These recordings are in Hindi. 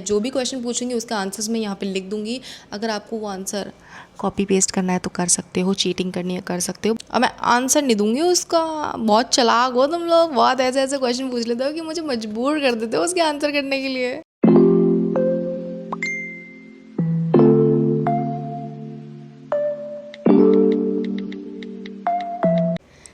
जो भी क्वेश्चन पूछूंगी उसका आंसर्स मैं यहाँ पे लिख दूंगी। अगर आपको वो आंसर कॉपी पेस्ट करना है तो कर सकते हो, चीटिंग करनी है कर सकते हो। अब मैं आंसर नहीं दूंगी उसका। बहुत चालाक हो तुम लोग, बहुत ऐसे ऐसे क्वेश्चन पूछ लेते हो कि मुझे मजबूर कर देते हो उसके आंसर करने के लिए।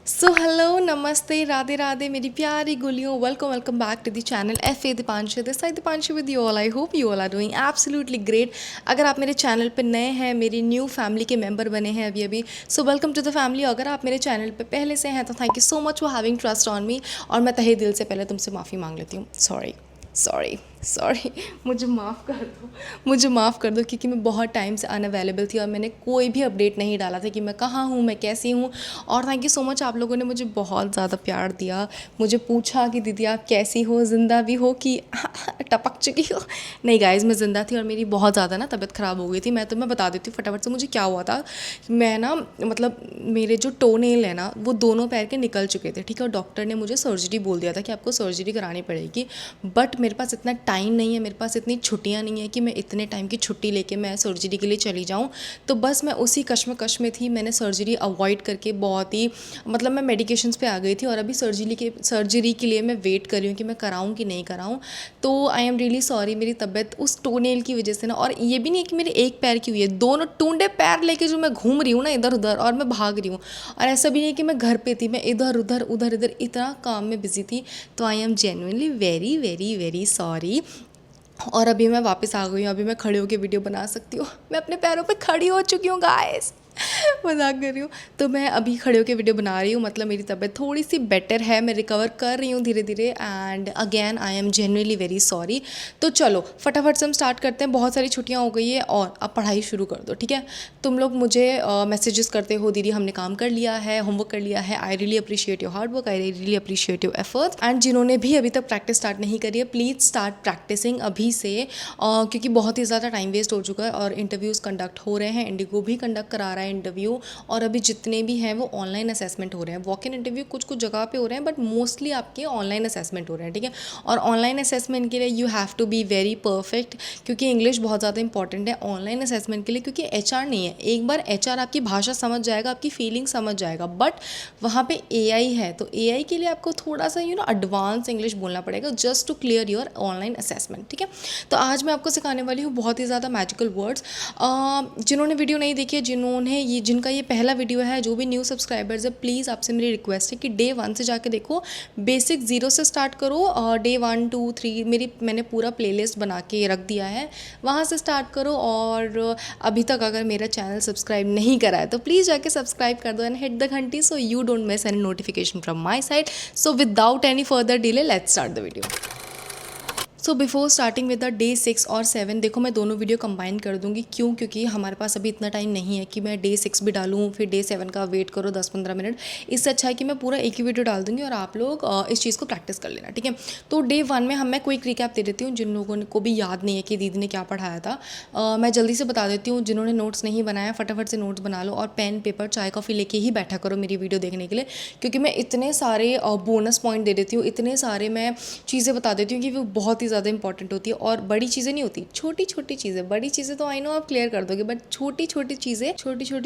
सो हेलो, नमस्ते, राधे राधे मेरी प्यारी गुलियों। Welcome welcome back to the channel F A Deepanshu, this side Deepanshu with you all. I hope you all are doing absolutely great. अगर आप मेरे चैनल पे नए हैं, मेरी न्यू फैमिली के मेंबर बने हैं अभी अभी, so welcome to the family. अगर आप मेरे चैनल पे पहले से हैं तो thank you so much for having trust on me. और मैं तहे दिल से पहले तुमसे माफ़ी मांग लेती हूँ। सॉरी सॉरी सॉरी, मुझे माफ़ कर दो, मुझे माफ़ कर दो, क्योंकि मैं बहुत टाइम से अनअवेलेबल थी और मैंने कोई भी अपडेट नहीं डाला था कि मैं कहाँ हूँ, मैं कैसी हूँ। और थैंक यू सो मच, आप लोगों ने मुझे बहुत ज़्यादा प्यार दिया। मुझे पूछा कि दीदी आप कैसी हो, ज़िंदा भी हो कि टपक चुकी हो। नहीं गाइज़, मैं ज़िंदा थी और मेरी बहुत ज़्यादा ना तबीयत ख़राब हो गई थी। मैं बता देती हूँ फटाफट से मुझे क्या हुआ था। मैं ना मतलब मेरे जो टो नेल है ना वो दोनों पैर के निकल चुके थे, ठीक है। और डॉक्टर ने मुझे सर्जरी बोल दिया था कि आपको सर्जरी करानी पड़ेगी। बट मेरे पास इतना टाइम नहीं है, मेरे पास इतनी छुट्टियां नहीं है कि मैं इतने टाइम की छुट्टी लेके मैं सर्जरी के लिए चली जाऊं। तो बस मैं उसी कश्मकश में थी। मैंने सर्जरी अवॉइड करके बहुत ही मतलब मैं मेडिकेशंस पे आ गई थी और अभी सर्जरी के लिए मैं वेट कर रही हूँ कि मैं कराऊँ कि नहीं कराऊँ। तो आई एम रियली सॉरी, मेरी तबीयत उस टोनेल की वजह से ना, और ये भी नहीं है कि मेरे एक पैर की हुई है, दोनों टूंडे पैर लेके जो मैं घूम रही हूँ ना इधर उधर, और मैं भाग रही हूँ। और ऐसा भी नहीं है कि मैं घर पे थी, मैं इधर उधर उधर इधर इतना काम में बिजी थी। तो I am genuinely very very very sorry. और अभी मैं वापस आ गई हूँ, अभी मैं खड़े होकर वीडियो बना सकती हूँ। मैं अपने पैरों पे खड़ी हो चुकी हूँ गाइस। मजाक कर रही हूँ। तो मैं अभी खड़े होकर वीडियो बना रही हूँ, मतलब मेरी तबीयत थोड़ी सी बेटर है, मैं रिकवर कर रही हूँ धीरे धीरे। And again I am genuinely very sorry. तो चलो फटाफट से हम स्टार्ट करते हैं। बहुत सारी छुट्टियाँ हो गई है और अब पढ़ाई शुरू कर दो, ठीक है। तुम लोग मुझे मैसेजेस करते हो, दीदी हमने काम कर लिया है, होमवर्क कर लिया है। I really appreciate your hard work, I really appreciate your efforts. And जिन्होंने भी अभी तक प्रैक्टिस स्टार्ट नहीं करी है, प्लीज़ स्टार्ट प्रैक्टिसिंग अभी से, क्योंकि बहुत ही ज़्यादा टाइम वेस्ट हो चुका है। और इंटरव्यूज़ कंडक्ट हो रहे हैं, इंडिगो भी कंडक्ट करा रहा है इंटरव्यू। और अभी जितने भी हैं वो ऑनलाइन असेसमेंट हो रहे हैं। वॉक इन इंटरव्यू कुछ कुछ जगह पे हो रहे हैं, बट मोस्टली आपके ऑनलाइन असेसमेंट हो रहे हैं, ठीक है। और ऑनलाइन असेसमेंट के लिए you have to be very perfect, क्योंकि इंग्लिश बहुत ज़्यादा इंपॉर्टेंट है ऑनलाइन असेसमेंट के लिए। क्योंकि एचआर नहीं है, एक बार एचआर आपकी भाषा समझ जाएगा, आपकी फीलिंग समझ जाएगा, बट वहाँ पे एआई है। तो एआई के लिए आपको थोड़ा सा एडवांस इंग्लिश बोलना पड़ेगा just to clear your online assessment, ठीक है। तो आज मैं आपको सिखाने वाली हूँ बहुत ही ज़्यादा मैजिकल वर्ड्स। जिन्होंने वीडियो नहीं देखी है, जिनका ये पहला वीडियो है, जो भी न्यू सब्सक्राइबर्स है, प्लीज़ आपसे मेरी रिक्वेस्ट है कि डे 1 से जाके देखो। बेसिक 0 से स्टार्ट करो। डे 1 2 3 मैंने पूरा प्लेलिस्ट बना के रख दिया है, वहाँ से स्टार्ट करो। और अभी तक अगर मेरा चैनल सब्सक्राइब नहीं करा है तो प्लीज़ जाके सब्सक्राइब कर दो एंड हिट द घंटी so you don't miss any notification from my side. So without any further delay let's start the video. So before starting with the day 6 और 7, देखो मैं दोनों वीडियो कंबाइन कर दूंगी। क्यों? क्योंकि हमारे पास अभी इतना टाइम नहीं है कि मैं डे 6 भी डालूँ फिर डे 7 का वेट करो 10-15 मिनट। इससे अच्छा है कि मैं पूरा एक ही वीडियो डाल दूंगी और आप लोग इस चीज़ को प्रैक्टिस कर लेना, ठीक है। तो डे 1 में मैं क्विक रिकैप दे देती हूँ, जिन लोगों को भी याद नहीं है कि दीदी ने क्या पढ़ाया था। मैं जल्दी से बता देती हूँ। जिन्होंने नोट्स नहीं बनाया फटाफट से नोट्स बना लो और पेन पेपर चाय कॉफ़ी लेके ही बैठा करो मेरी वीडियो देखने के लिए, क्योंकि मैं इतने सारे बोनस पॉइंट दे देती हूँ, इतने सारे मैं चीज़ें बता देती हूँ कि वो बहुत ही ज़्यादा इंपॉर्टेंट होती है। और बड़ी चीज़ें नहीं होती, छोटी छोटी चीज़ें। बड़ी चीज़ें तो आई नो आप क्लियर कर दोगे, बट छोटी छोटी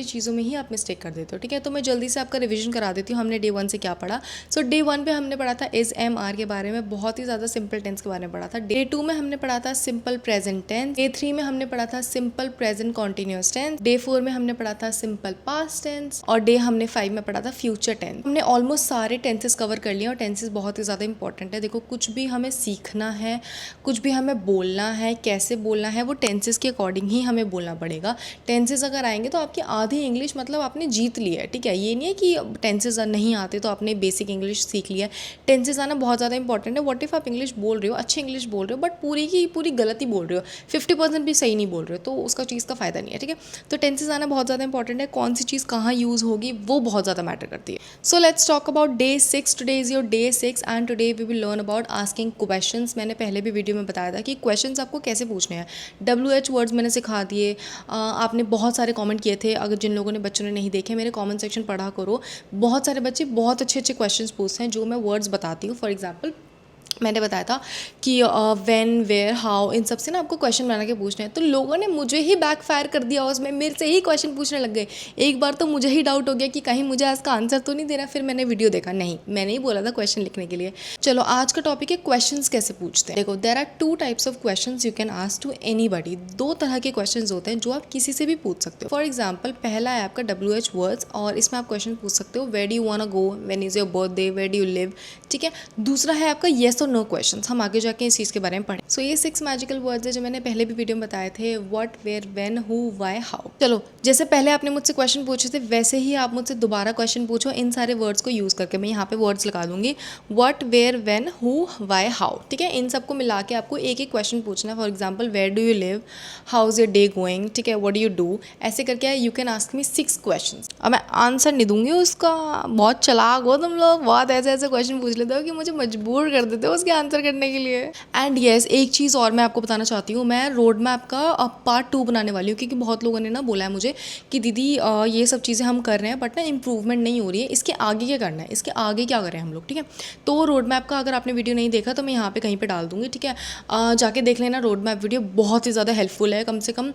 चीज़ों में ही आप मिस्टेक कर देते हो, ठीक है। तो मैं जल्दी से आपका रिवीजन करा देती हूँ हमने डे 1 से क्या पढ़ा। सो डे 1 पे हमने पढ़ा था इज एम आर के बारे में, बहुत ही ज़्यादा सिंपल टेंस के बारे में पढ़ा था। डे 2 में हमने पढ़ा था सिंपल प्रेजेंट टेंस। डे 3 में हमने पढ़ा था simple present continuous tense. Day 4 में हमने पढ़ा था सिंपल पास्ट टेंस। और डे हमने 5 में पढ़ा था फ्यूचर टेंस। हमने ऑलमोस्ट सारे टेंसेस कवर कर लिए और टेंसेस बहुत ही ज़्यादा इंपॉर्टेंट है। देखो कुछ भी हमें सीखना है, कुछ भी हमें बोलना है, कैसे बोलना है, वो टेंसेस के अकॉर्डिंग ही हमें बोलना पड़ेगा। टेंसेस अगर आएंगे तो आपकी आधी इंग्लिश मतलब आपने जीत ली है, ठीक है। ये नहीं है कि टेंसेस नहीं आते तो आपने बेसिक इंग्लिश सीख लिया। टेंसेस आना बहुत ज़्यादा इंपॉर्टेंट है। व्हाट इफ़ आप इंग्लिश बोल रहे हो, अच्छी इंग्लिश बोल रहे हो, बट पूरी की पूरी गलती बोल रहे हो, 50% भी सही नहीं बोल रहे हो, तो उसका चीज़ का फ़ायदा नहीं है, ठीक है। तो टेंसेस आना बहुत ज़्यादा इंपॉर्टेंट है। कौन सी चीज़ कहाँ यूज़ होगी वो बहुत ज़्यादा मैटर करती है। So let's talk about day 6। Today is your day 6 and today we will learn about asking questions. मैंने पहले भी वीडियो में बताया था कि क्वेश्चंस आपको कैसे पूछने हैं। WH वर्ड्स मैंने सिखा दिए। आपने बहुत सारे कमेंट किए थे, अगर जिन लोगों ने बच्चों ने नहीं देखे मेरे कमेंट सेक्शन पढ़ा करो। बहुत सारे बच्चे बहुत अच्छे अच्छे क्वेश्चंस पूछते हैं जो मैं वर्ड्स बताती हूँ। फॉर एग्जांपल मैंने बताया था कि व्हेन, वेयर, हाउ, इन सब से ना आपको क्वेश्चन बना के पूछना है। तो लोगों ने मुझे ही बैकफायर कर दिया, उसमें मेरे से ही क्वेश्चन पूछने लग गए। एक बार तो मुझे ही डाउट हो गया कि कहीं मुझे इसका आंसर तो नहीं देना। फिर मैंने वीडियो देखा, नहीं मैंने ही बोला था क्वेश्चन लिखने के लिए। चलो आज का टॉपिक है क्वेश्चंस कैसे पूछते हैं। देखो, there are 2 types of questions you can ask to anybody. 2 तरह के क्वेश्चंस होते हैं जो आप किसी से भी पूछ सकते हो। फॉर एग्जाम्पल, पहला है आपका WH वर्ड्स, और इसमें आप क्वेश्चन पूछ सकते हो where do you want go, when is your birthday, where do you live. ठीक है। दूसरा है आपका येस और नो क्वेश्चन। हम आगे जाके इस चीज़ के बारे में पढ़ें। सो ये 6 मैजिकल वर्ड्स है जो मैंने पहले भी वीडियो में बताए थे, what, where, when, who, why, how. चलो, जैसे पहले आपने मुझसे क्वेश्चन पूछे थे वैसे ही आप मुझसे दोबारा क्वेश्चन पूछो इन सारे वर्ड्स को यूज़ करके। मैं यहाँ पे वर्ड्स लगा दूंगी, what, where, when, who, why, how. ठीक है। इन सबको मिला के आपको एक एक क्वेश्चन पूछना है। For example, where do you live, how is your day going, ठीक है, व्हाट डू यू डू। ऐसे करके you can ask me 6 question. अब मैं आंसर नहीं दूंगी उसका, बहुत चालाक हो तुम लोग, बहुत ऐसे ऐसे क्वेश्चन पूछ लेते हो कि मुझे मजबूर कर देते हो उसके आंसर करने के लिए। एंड येस, एक चीज़ और मैं आपको बताना चाहती हूँ, मैं रोड मैप का पार्ट 2 बनाने वाली हूँ, क्योंकि बहुत लोगों ने ना बोला है मुझे कि दीदी ये सब चीज़ें हम कर रहे हैं बट ना इम्प्रूवमेंट नहीं हो रही है, इसके आगे क्या करना है, इसके आगे क्या करें हम लोग। ठीक है। तो रोड मैप का अगर आपने वीडियो नहीं देखा तो मैं यहाँ पे कहीं पे डाल दूँगी। ठीक है। जाके देख लेना, रोड मैप वीडियो बहुत ही ज़्यादा हेल्पफुल है। कम से कम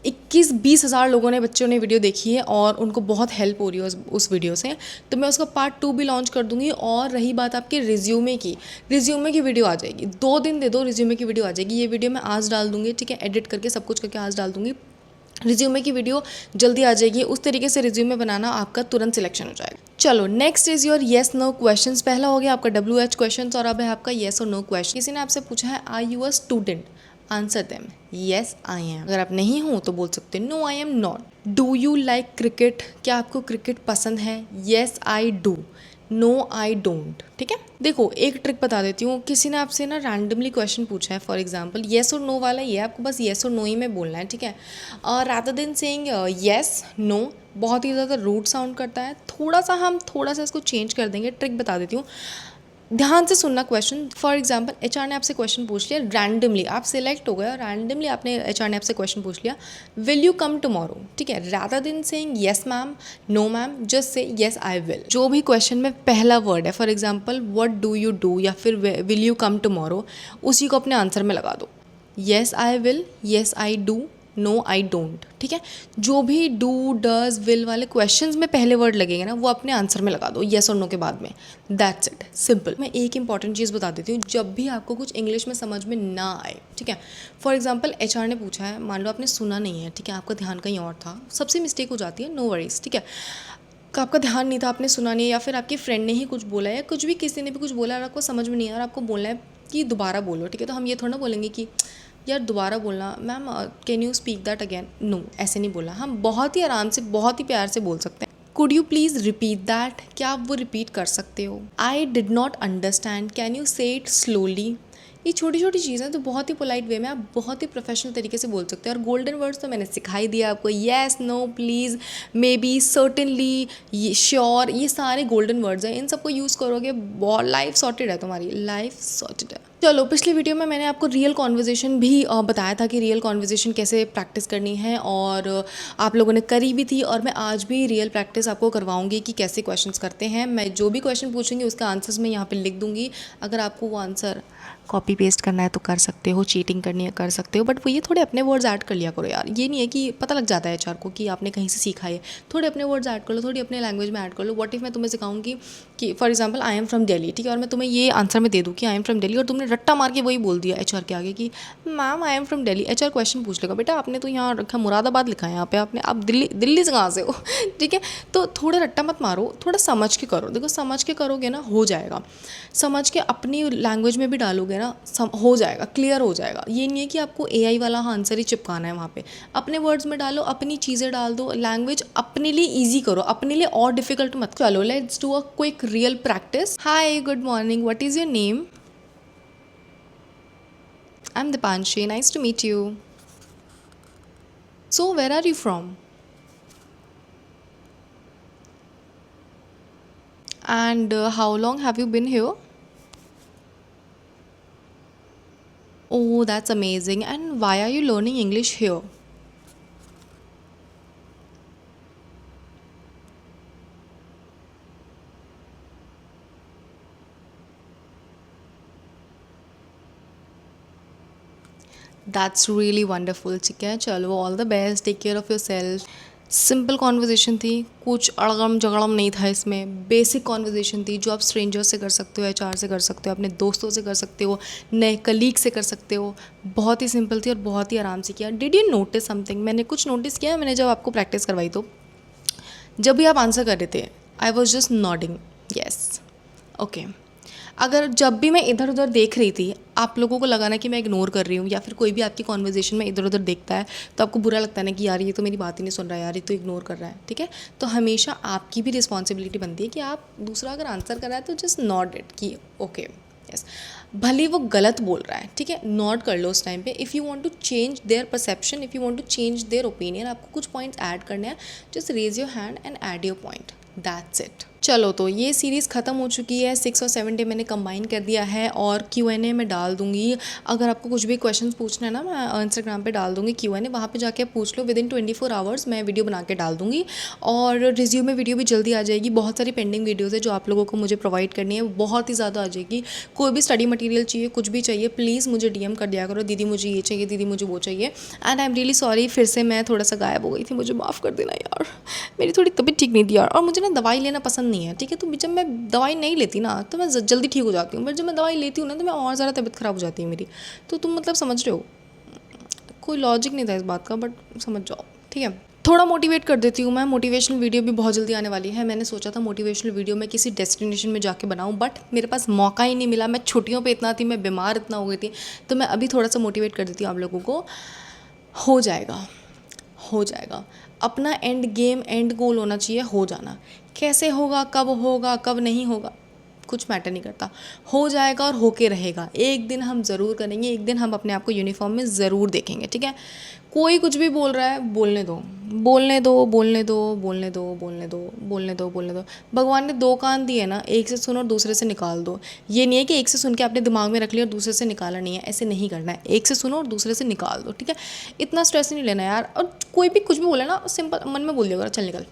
21-20 हज़ार लोगों ने, बच्चों ने वीडियो देखी है और उनको बहुत हेल्प हो रही है उस वीडियो से। तो मैं उसका पार्ट 2 भी लॉन्च कर दूंगी। और रही बात आपके रिज्यूमे की वीडियो आ जाएगी। 2 दिन दे दो, रिज्यूमे की वीडियो आ जाएगी। ये वीडियो मैं आज डाल दूंगी। ठीक है। एडिट करके सब कुछ करके आज डाल दूंगी। रिज्यूमे की वीडियो जल्दी आ जाएगी। उस तरीके से रिज्यूमे बनाना, आपका तुरंत सिलेक्शन हो जाएगा। चलो, next is your yes no questions. पहला हो गया आपका WH क्वेश्चंस और अब है आपका येस और नो क्वेश्चन। किसी ने आपसे पूछा है, are you a student, answer them yes I am. अगर आप नहीं हो तो बोल सकते no I am not. Do you like cricket, क्या आपको क्रिकेट पसंद है, yes I do, no I don't. ठीक है। देखो, एक ट्रिक बता देती हूँ। किसी ने आपसे ना रैंडमली क्वेश्चन पूछा है, फॉर एग्जांपल येस और नो वाला, ये आपको बस येस और नो ही में बोलना है। ठीक है। Rather than saying yes no, बहुत ही ज़्यादा रूड साउंड करता है। हम थोड़ा सा इसको चेंज कर देंगे। ट्रिक बता देती हूँ, ध्यान से सुनना क्वेश्चन। फॉर एग्जाम्पल, HR ने आपसे क्वेश्चन पूछ लिया रैंडमली, आप सिलेक्ट हो गए और रैंडमली आपने HR ने आपसे क्वेश्चन पूछ लिया, विल यू कम टुमारो। ठीक है। Rather than saying yes ma'am, no ma'am, just say yes I will. जो भी क्वेश्चन में पहला वर्ड है, for example what do you do या फिर विल यू कम टुमारो, उसी को अपने आंसर में लगा दो। Yes I will, yes I do, no I don't. ठीक है। जो भी डू, डज, विल वाले क्वेश्चंस में पहले वर्ड लगेंगे ना, वो अपने आंसर में लगा दो येस और नो के बाद में। That's it, simple. मैं एक इंपॉर्टेंट चीज़ बता देती हूँ, जब भी आपको कुछ इंग्लिश में समझ में ना आए, ठीक है, फॉर एग्जाम्पल HR ने पूछा है, मान लो आपने सुना नहीं है, ठीक है, आपका ध्यान कहीं और था, सबसे मिस्टेक हो जाती है, नो वरीज। ठीक है। आपका ध्यान नहीं था, आपने सुना नहीं है, या फिर आपके फ्रेंड ने ही कुछ बोला है, कुछ भी, किसी ने भी कुछ बोला और आपको समझ में नहीं आया और आपको बोलना है कि दोबारा बोलो। ठीक है। तो हम ये थोड़ा ना बोलेंगे कि यार दोबारा बोलना, ma'am can you speak that again. No, ऐसे नहीं बोला। हम बहुत ही आराम से, बहुत ही प्यार से बोल सकते हैं, could you please repeat that, क्या आप वो रिपीट कर सकते हो। I did not understand, can you से इट स्लोली। ये छोटी छोटी चीज़ें तो बहुत ही पोलाइट वे में आप बहुत ही प्रोफेशनल तरीके से बोल सकते हैं। और गोल्डन वर्ड्स तो मैंने सिखाई दिया आपको, yes, no, please, maybe, certainly, sure, ये सारे गोल्डन वर्ड्स हैं। इन सबको यूज़ करोगे, लाइफ सॉर्टेड है, तुम्हारी लाइफ सॉर्टेड है। चलो, पिछली वीडियो में मैंने आपको रियल कॉन्वर्जेशन भी बताया था कि रियल कॉन्वर्जेशन कैसे प्रैक्टिस करनी है, और आप लोगों ने करी भी थी। और मैं आज भी रियल प्रैक्टिस आपको करवाऊंगी कि कैसे क्वेश्चंस करते हैं। मैं जो भी क्वेश्चन पूछूंगी उसका आंसर्स मैं यहाँ पे लिख दूंगी। अगर आपको वो आंसर कॉपी पेस्ट करना है तो कर सकते हो, चीटिंग करनी है कर सकते हो, बट वो ये थोड़े अपने वर्ड्स ऐड कर लिया करो यार। ये नहीं है कि पता लग जाता है HR को कि आपने कहीं से सीखा है, थोड़े अपने वर्ड्स ऐड कर लो, थोड़ी अपने लैंग्वेज में ऐड कर लो। व्हाट इफ मैं तुम्हें सिखाऊंगी कि for example I am from Delhi, ठीक है, और मैं तुम्हें ये आंसर में दे दूँ कि आई एम फ्रॉम दिल्ली, और तुमने रट्टा मार के वही बोल दिया HR के आगे कि ma'am I am from Delhi. HR question पूछ लेगा, बेटा आपने तो यहाँ रखा मुरादाबाद लिखा है, यहाँ पे आपने, आप दिल्ली से कहाँ से हो। ठीक है। तो थोड़ा रट्टा मत मारो, थोड़ा समझ के करो। देखो, समझ के करोगे ना, हो जाएगा। समझ के अपनी लैंग्वेज में भी डालोगे ना, हो जाएगा, क्लियर हो जाएगा। ये नहीं है कि आपको AI वाला आंसर ही चिपकाना है वहाँ पे। अपने वर्ड्स में डालो, अपनी चीज़ें डाल दो, लैंग्वेज अपने लिए ईजी करो, अपने लिए और डिफिकल्ट मत। चलो, let's do a quick real practice. Hi, good morning, what is your name. I am Dipanshi, nice to meet you. So where are you from, and how long have you been here. Oh, that's amazing. And why are you learning English here? That's really wonderful. ठीक है, चलो all the best, take care of your self. Simple conversation थी, कुछ अड़गम जगड़म नहीं था इसमें, बेसिक कॉन्वर्जेसन थी जो आप स्ट्रेंजर से कर सकते हो, एचआर से कर सकते हो, अपने दोस्तों से कर सकते हो, नए कलीग से कर सकते हो। बहुत ही सिंपल थी और बहुत ही आराम से किया। Did you notice something? मैंने कुछ नोटिस किया, मैंने जब आपको प्रैक्टिस करवाई तो जब भी आप आंसर कर रहे थे I was just nodding yes okay. अगर जब भी मैं इधर उधर देख रही थी, आप लोगों को लगा ना कि मैं इग्नोर कर रही हूँ, या फिर कोई भी आपकी कॉन्वर्जेशन में इधर उधर देखता है तो आपको बुरा लगता है ना कि यार ये तो मेरी बात ही नहीं सुन रहा है, यार ये तो इग्नोर कर रहा है। ठीक है, तो हमेशा आपकी भी रिस्पॉन्सिबिलिटी बनती है कि आप दूसरा अगर आंसर कर रहा है तो जस्ट नॉट इट कि ओके यस, भले वो गलत बोल रहा है, ठीक है, नॉट कर लो उस टाइम पे। If you want to change their perception, if you want to change their opinion, आपको कुछ पॉइंट्स ऐड करने हैं, just raise your hand and add your point, that's it. चलो तो ये सीरीज़ ख़त्म हो चुकी है, 6 और 7 डे मैंने कंबाइन कर दिया है और Q&A में डाल दूंगी। अगर आपको कुछ भी क्वेश्चंस पूछना है ना, मैं इंस्टाग्राम पे डाल दूंगी Q&A, वहाँ पे जाके आप पूछ लो। विदिन 24 आवर्स मैं वीडियो बना के डाल दूंगी और रिज्यूमे वीडियो भी जल्दी आ जाएगी। बहुत सारी पेंडिंग वीडियोज़ है जो आप लोगों को मुझे प्रोवाइड करनी है, बहुत ही ज़्यादा आ जाएगी। कोई भी स्टडी मटीरियल चाहिए, कुछ भी चाहिए, प्लीज़ मुझे DM कर दिया करो, दीदी मुझे ये चाहिए, दीदी मुझे वो चाहिए। And I am really sorry, फिर से मैं थोड़ा सा गायब हो गई थी, मुझे माफ़ कर देना यार, मेरी थोड़ी तबीयत ठीक नहीं थी यार, और मुझे ना दवाई लेना पसंद नहीं है। ठीक है, तो जब मैं दवाई नहीं लेती ना तो मैं जल्दी ठीक हो जाती हूँ, बट जब मैं दवाई लेती हूँ ना तो मैं और ज़्यादा तबीयत ख़राब हो जाती है मेरी। तो तुम मतलब समझ रहे हो, कोई लॉजिक नहीं था इस बात का, बट समझ जाओ। ठीक है, थोड़ा मोटिवेट कर देती हूँ मैं। मोटिवेशनल वीडियो भी बहुत जल्दी आने वाली है। मैंने सोचा था मोटिवेशनल वीडियो मैं किसी डेस्टिनेशन में जाके बनाऊँ, बट मेरे पास मौका ही नहीं मिला। मैं छुट्टियों पे इतना थी, मैं बीमार इतना हो गई थी, तो मैं अभी थोड़ा सा मोटिवेट कर देती हूँ आप लोगों को। हो जाएगा, हो जाएगा। अपना एंड गेम, एंड गोल होना चाहिए हो जाना। कैसे होगा, कब नहीं होगा, कुछ मैटर नहीं करता, हो जाएगा और होके रहेगा। एक दिन हम ज़रूर करेंगे, एक दिन हम अपने आप को यूनिफॉर्म में ज़रूर देखेंगे। ठीक है, कोई कुछ भी बोल रहा है, बोलने दो, बोलने दो, बोलने दो, बोलने दो, बोलने दो, बोलने दो, बोलने दो। भगवान ने 2 कान दिए ना, एक से सुनो और दूसरे से निकाल दो। ये नहीं है कि एक से सुन के अपने दिमाग में रख लिया और दूसरे से निकाला नहीं है, ऐसे नहीं करना है। एक से सुनो और दूसरे से निकाल दो। ठीक है, इतना स्ट्रेस नहीं लेना यार। और कोई भी कुछ भी बोले ना, सिंपल मन में बोल दिया करो, चल निकल,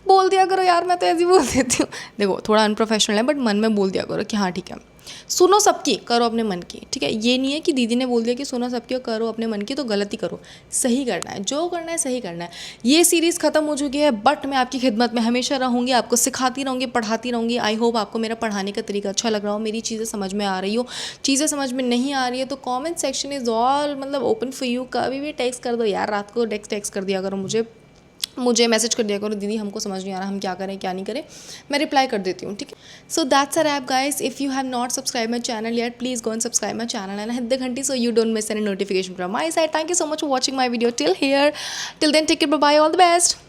बोल दिया करो यार। मैं तो ऐसे ही बोल देती हूँ, देखो थोड़ा अनप्रोफेशनल है, बट मन में बोल दिया करो कि हाँ ठीक है, सुनो सबकी, करो अपने मन की। ठीक है, ये नहीं है कि दीदी ने बोल दिया कि सुनो सबकी और करो अपने मन की, तो गलती करो। सही करना है, जो करना है सही करना है। ये सीरीज़ ख़त्म हो चुकी है, बट मैं आपकी खिदमत में हमेशा रहूँगी, आपको सिखाती रहूँगी, पढ़ाती रहूँगी। आई होप आपको मेरा पढ़ाने का तरीका अच्छा लग रहा हो, मेरी चीज़ें समझ में आ रही हो। चीज़ें समझ में नहीं आ रही है तो कॉमेंट सेक्शन इज़ ऑल मतलब ओपन फॉर यू। कभी भी टेक्स्ट कर दो यार, रात को टेक्स्ट कर दिया करो, मुझे मैसेज कर दिया करो, दीदी हमको समझ नहीं आ रहा, हम क्या करें क्या नहीं करें, मैं रिप्लाई कर देती हूँ। ठीक है, so that's a wrap guys. If you have not subscribe my channel yet, please go and subscribe my channel and hit the घंटी so you don't miss any notification from my side. Thank you so much for watching my video till here. Till then, take care, bye bye, all the best.